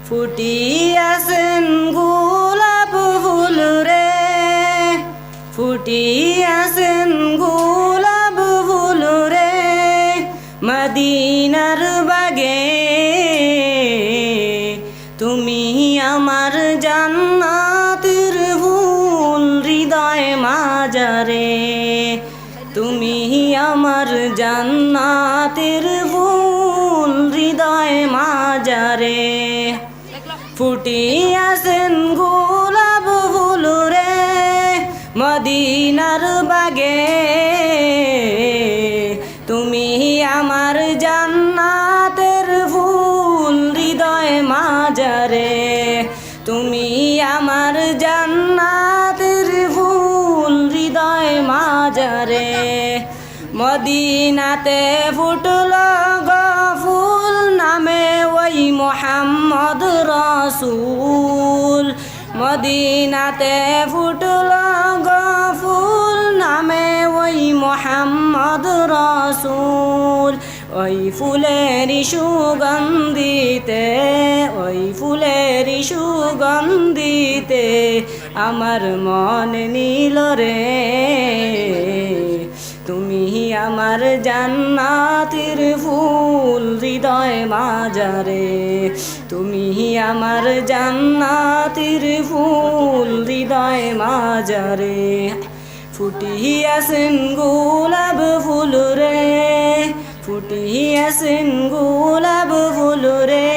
ফুটিয়াছেন গোলাপ ফুল রে, ফুটিয়াছেন গোলাপ ফুল রে, মদিনার বাগে। তুমি আমার জান্নাতের ফুল হৃদয় মাজারে, তুমি আমার জান্নাতের ফুল হৃদয় মাজারে। ফুটিয়াছেন গোলাপ ফুল রে, মদিনার বাগে। তুমি আমার জান্নাতের ফুল হৃদয় মাজারে, তুমি আমার জান্নাতের ফুল হৃদয় মাজারে। মদিনাতে ফুটল গো ফুল নামে ওই মোহাম্মদ রসুল, মদিনাতে ফুটল গো ফুল নামে ওই মোহাম্মদ রসুল। ওই ফুলের সুগন্ধিতে, ওই ফুলের সুগন্ধিতে আমার মন নীল রে। তুমি আমার জান্নাতের ফুল হৃদয় মাজারে, তুমি আমার জান্নাতের ফুল হৃদয় মাজারে। ফুটিয়াছেন গোলাপ ফুল রে, ফুটিয়াছেন গোলাপ ফুল রে,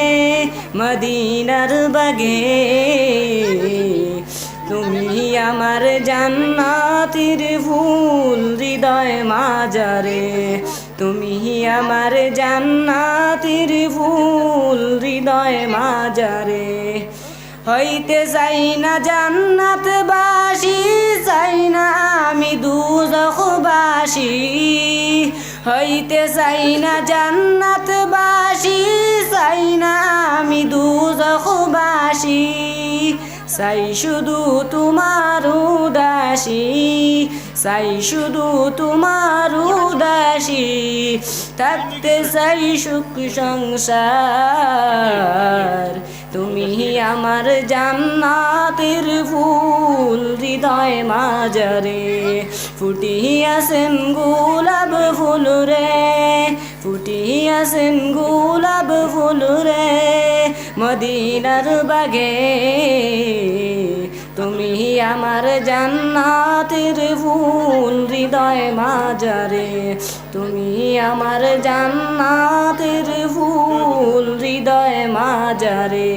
মদিনার বাগে। তুমি আমার জান্নাতের ফুল হৃদয় মাজারে, তুমি আমার জান্নাতের ফুল হৃদয় মাজারে। হইতে চাই না জান্নাতবাসী, চাই না আমি দুজখবাসী। হইতে চাই না জান্নাতবাসী, চাই না আমি দুজখবাসী। চাই শুধু তোমার উদাসী, চাই শুধু তোমার উদাসী। থাকতে চাই সুখ সংসার, তুমি আমার জান্নাতের ফুল হৃদয় মাজারে। ফুটিয়াছেন গোলাপ ফুল রে, ফুটিয়াছেন গোলাপ ফুল রে, মদিনার বাগে। তুমি আমার জান্নাতের ফুল হৃদয় মাজারে, তুমি আমার জান্নাতের ফুল হৃদয় মাজারে।